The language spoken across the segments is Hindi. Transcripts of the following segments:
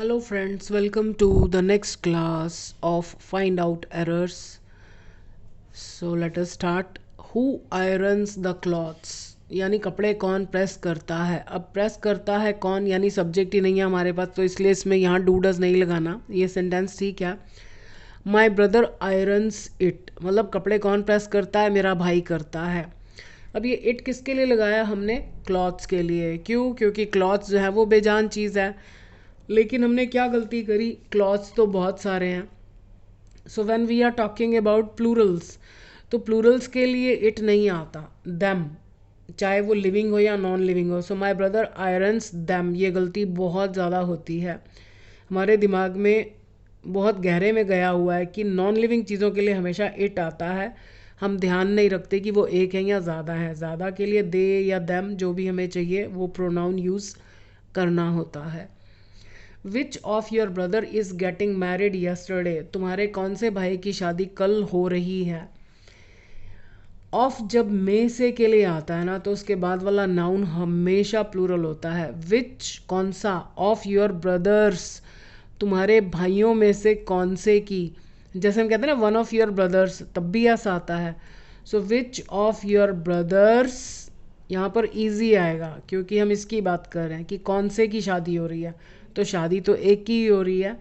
Hello friends, welcome to the next class of Find Out Errors. So let us start. Who irons the clothes? यानी कपड़े कौन प्रेस करता है। अब प्रेस करता है कौन, यानी सब्जेक्ट ही नहीं है हमारे पास, तो इसलिए इसमें यहाँ डू डज नहीं लगाना। ये सेंटेंस ठीक है। माई ब्रदर आयरन्स इट, मतलब कपड़े कौन प्रेस करता है, मेरा भाई करता है। अब ये इट किसके लिए लगाया हमने, क्लॉथ्स के लिए। क्यों? क्योंकि क्लॉथ्स जो है वो बेजान चीज़ है। लेकिन हमने क्या गलती करी, क्लॉथ्स तो बहुत सारे हैं। So when we are talking about plurals, तो प्लूरल्स के लिए इट नहीं आता, दैम, चाहे वो लिविंग हो या नॉन लिविंग हो। सो माई ब्रदर आयरन्स दैम, ये गलती बहुत ज़्यादा होती है। हमारे दिमाग में बहुत गहरे में गया हुआ है कि नॉन लिविंग चीज़ों के लिए हमेशा इट आता है। हम ध्यान नहीं रखते कि वो एक है या ज़्यादा है। ज़्यादा के लिए दे या दैम, जो भी हमें चाहिए वो प्रोनाउन यूज़ करना होता है। विच of your brother is getting married yesterday, तुम्हारे कौन से भाई की शादी कल हो रही है। ऑफ जब में से के लिए आता है ना, तो उसके बाद वाला नाउन हमेशा प्लूरल होता है। विच कौन सा, ऑफ योर ब्रदर्स तुम्हारे भाइयों में से कौन से की। जैसे हम कहते हैं ना वन ऑफ योर ब्रदर्स, तब भी ऐसा आता है। So which of your brothers, यहाँ पर इजी आएगा क्योंकि हम इसकी बात कर रहे हैं कि कौन से की शादी हो रही है, तो शादी तो एक की ही हो रही है।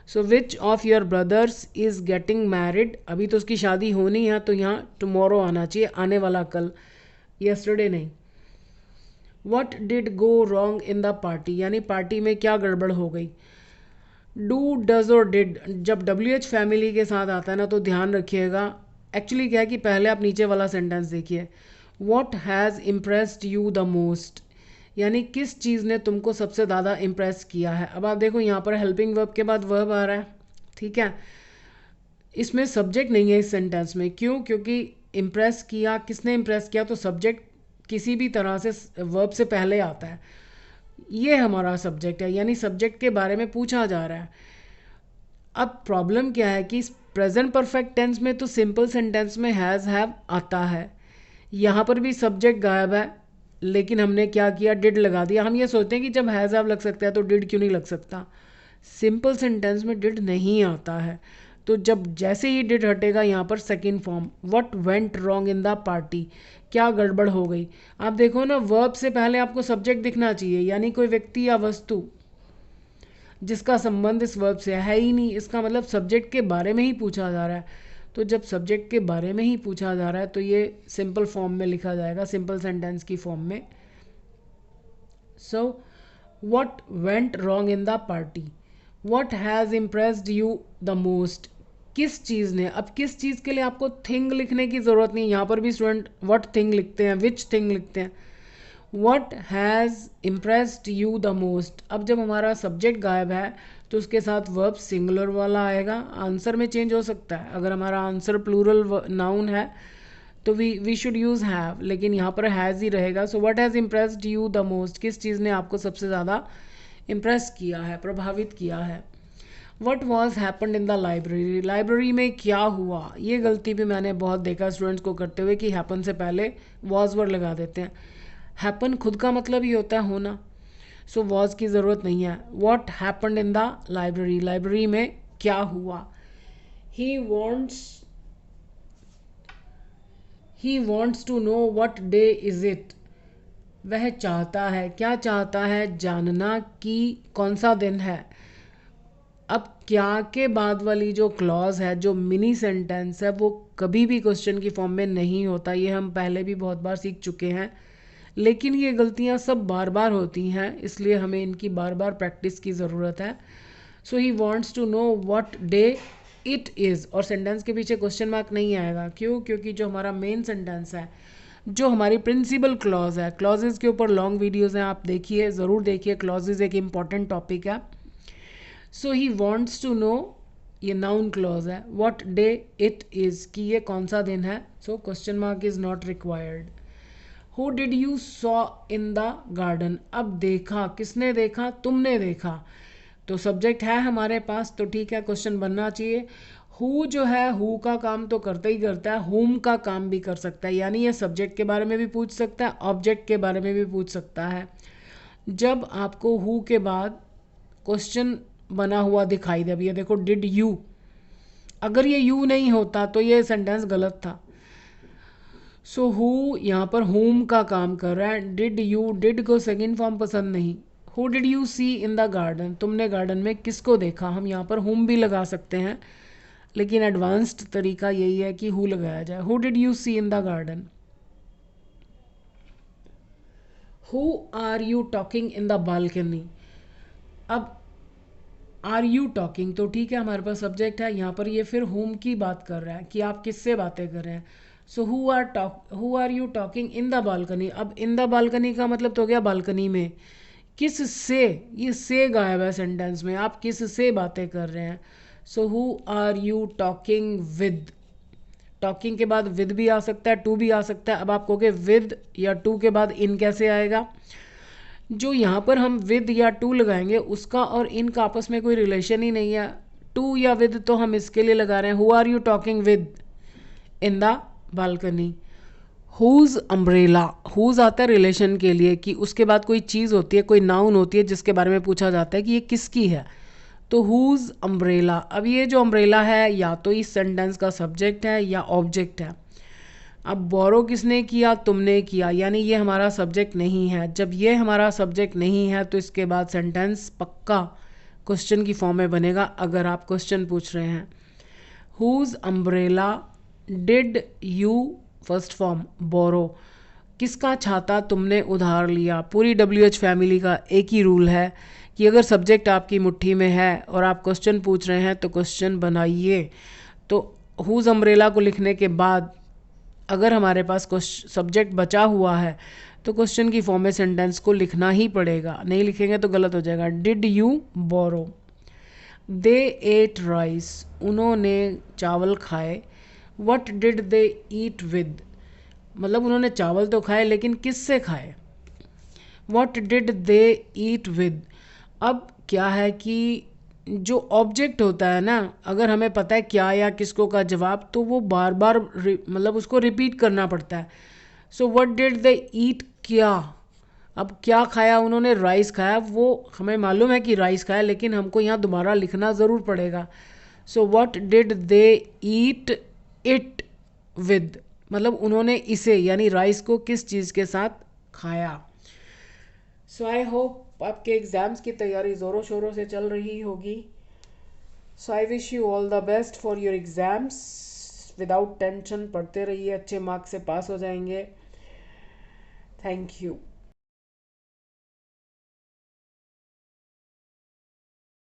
So which of your brothers is getting married, अभी तो उसकी शादी होनी है, तो यहाँ टुमारो आना चाहिए, आने वाला कल, यस्टरडे नहीं। What did go wrong in the party, यानी पार्टी में क्या गड़बड़ हो गई। डू डज और डिड जब WH फैमिली के साथ आता है ना, तो ध्यान रखिएगा। एक्चुअली क्या है कि पहले आप नीचे वाला सेंटेंस देखिए। What has impressed you the most, यानी किस चीज़ ने तुमको सबसे ज़्यादा इम्प्रेस किया है। अब आप देखो यहाँ पर हेल्पिंग वर्ब के बाद वर्ब आ रहा है, ठीक है। इसमें सब्जेक्ट नहीं है इस सेंटेंस में। क्यों? क्योंकि इम्प्रेस किया, किसने इम्प्रेस किया, तो सब्जेक्ट किसी भी तरह से वर्ब से पहले आता है। ये हमारा सब्जेक्ट है, यानी सब्जेक्ट के बारे में पूछा जा रहा है। अब प्रॉब्लम क्या है कि प्रेजेंट परफेक्ट टेंस में तो सिंपल सेंटेंस में हैज़ हैव आता है, यहाँ पर भी सब्जेक्ट गायब है, लेकिन हमने क्या किया, डिड लगा दिया। हम ये सोचते हैं कि जब हैज़ हैव लग सकता है तो डिड क्यों नहीं लग सकता। सिंपल सेंटेंस में डिड नहीं आता है, तो जब जैसे ही डिड हटेगा यहाँ पर second form, what went wrong in the party, क्या गड़बड़ हो गई। आप देखो ना, वर्ब से पहले आपको सब्जेक्ट दिखना चाहिए, यानी कोई व्यक्ति या वस्तु जिसका संबंध इस वर्ब से है ही नहीं। इसका मतलब सब्जेक्ट के बारे में ही पूछा जा रहा है। तो जब सब्जेक्ट के बारे में ही पूछा जा रहा है तो ये सिंपल फॉर्म में लिखा जाएगा, सिंपल सेंटेंस की फॉर्म में। So what went wrong in the party, what has impressed you the most, किस चीज़ ने। अब किस चीज़ के लिए आपको थिंग लिखने की ज़रूरत नहीं, यहाँ पर भी स्टूडेंट व्हाट थिंग लिखते हैं, विच थिंग लिखते हैं। What has impressed you the most, अब जब हमारा सब्जेक्ट गायब है तो उसके साथ वर्ब सिंगुलर वाला आएगा। आंसर में चेंज हो सकता है, अगर हमारा आंसर प्लूरल नाउन है तो वी शुड यूज़ हैव, लेकिन यहाँ पर हैज़ ही रहेगा। So what has impressed you the most, किस चीज़ ने आपको सबसे ज़्यादा इम्प्रेस किया है, प्रभावित किया है। What was happened in the library, library में क्या हुआ। ये गलती भी मैंने बहुत देखा स्टूडेंट्स को करते हुए कि हैपन से पहले वॉज वर्ड लगा देते हैं। हैपन खुद का मतलब ही होता है होना, सो वॉज की ज़रूरत नहीं है। What happened in the library, library में क्या हुआ। He wants to know what day is it, वह चाहता है, क्या चाहता है, जानना कि कौन सा दिन है। अब क्या के बाद वाली जो क्लॉज है, जो मिनी सेंटेंस है, वो कभी भी क्वेश्चन की फॉर्म में नहीं होता। ये हम पहले भी बहुत बार सीख चुके हैं, लेकिन ये गलतियाँ सब बार बार होती हैं, इसलिए हमें इनकी बार बार प्रैक्टिस की ज़रूरत है। So he wants to know what day it is, और सेंटेंस के पीछे क्वेश्चन मार्क नहीं आएगा। क्यों? क्योंकि जो हमारा मेन सेंटेंस है, जो हमारी प्रिंसिपल क्लॉज है, क्लॉजेज के ऊपर लॉन्ग वीडियोज़ हैं, आप देखिए, ज़रूर देखिए, क्लॉजेज एक इम्पॉर्टेंट टॉपिक है। So he wants to no, ये नाउन क्लॉज है, व्हाट डे इट इज़, कि ये कौन सा दिन है। So question mark is not required. Who did you saw in the garden, अब देखा, किसने देखा, तुमने देखा, तो सब्जेक्ट है हमारे पास, तो ठीक है, क्वेश्चन बनना चाहिए। हु जो है, हु का काम तो करता ही करता है, हुम का काम भी कर सकता है, यानी ये सब्जेक्ट के बारे में भी पूछ सकता है, ऑब्जेक्ट के बारे में भी पूछ सकता है। जब आपको हु के बाद क्वेश्चन बना हुआ दिखाई दे। अब ये देखो डिड यू, अगर ये यू नहीं होता तो ये सेंटेंस गलत था। सो हु यहाँ पर होम का काम कर रहा है। डिड यू, डिड को सेकेंड फॉर्म पसंद नहीं। Who did you see in the garden, तुमने गार्डन में किसको देखा। हम यहाँ पर होम भी लगा सकते हैं, लेकिन एडवांस्ड तरीका यही है कि हु लगाया जाए। Who did you see in the garden. Who are you talking in the balcony. अब आर यू टॉकिंग तो ठीक है, हमारे पास सब्जेक्ट है। यहाँ पर ये फिर होम की बात कर रहा है कि आप किससे बातें कर रहे हैं। So who are you talking in the balcony. अब इन द बालकनी का मतलब तो हो गया बालकनी में। किस से, ये से गायब है सेंटेंस में, आप किस से बातें कर रहे हैं। So who are you talking with, talking के बाद विद भी आ सकता है, टू भी आ सकता है। अब आप कहोगे विद या टू के बाद इन कैसे आएगा। जो यहाँ पर हम विद या टू लगाएंगे उसका और इन का आपस में कोई रिलेशन ही नहीं है। टू या विद तो हम इसके लिए लगा रहे हैं, who are you talking with in the balcony. Whose umbrella, whose आता है रिलेशन के लिए कि उसके बाद कोई चीज़ होती है, कोई नाउन होती है जिसके बारे में पूछा जाता है कि ये किसकी है। तो हुज अम्ब्रेला। अब ये जो अम्ब्रेला है या तो इस सेंटेंस का सब्जेक्ट है या ऑब्जेक्ट है। अब बोरो किसने किया, तुमने किया, यानी ये हमारा सब्जेक्ट नहीं है। जब ये हमारा सब्जेक्ट नहीं है तो इसके बाद सेंटेंस पक्का क्वेश्चन की फॉर्म में बनेगा अगर आप क्वेश्चन पूछ रहे हैं। Whose umbrella did you, first form borrow, किसका छाता तुमने उधार लिया। पूरी WH फैमिली का एक ही रूल है कि अगर सब्जेक्ट आपकी मुट्ठी में है और आप क्वेश्चन पूछ रहे हैं तो क्वेश्चन बनाइए। तो हुज अम्ब्रेला को लिखने के बाद अगर हमारे पास सब्जेक्ट बचा हुआ है तो क्वेश्चन की फॉर्म में सेंटेंस को लिखना ही पड़ेगा, नहीं लिखेंगे तो गलत हो जाएगा। Did you borrow. They ate rice, उन्होंने चावल खाए। What did they eat with, मतलब उन्होंने चावल तो खाए लेकिन किससे खाए। What did they eat with. अब क्या है कि जो ऑब्जेक्ट होता है ना, अगर हमें पता है क्या या किसको का जवाब तो वो बार बार मतलब उसको रिपीट करना पड़ता है। सो व्हाट डिड दे ईट, क्या। अब क्या खाया उन्होंने, राइस खाया। वो हमें मालूम है कि राइस खाया लेकिन हमको यहाँ दोबारा लिखना ज़रूर पड़ेगा। So what did they eat it with, मतलब उन्होंने इसे यानी राइस को किस चीज़ के साथ खाया। सो आई होप आपके एग्ज़ाम्स की तैयारी ज़ोरों शोरों से चल रही होगी। So I wish you all the best for your exams. Without tension पढ़ते रहिए, अच्छे मार्क्स से पास हो जाएंगे। Thank you.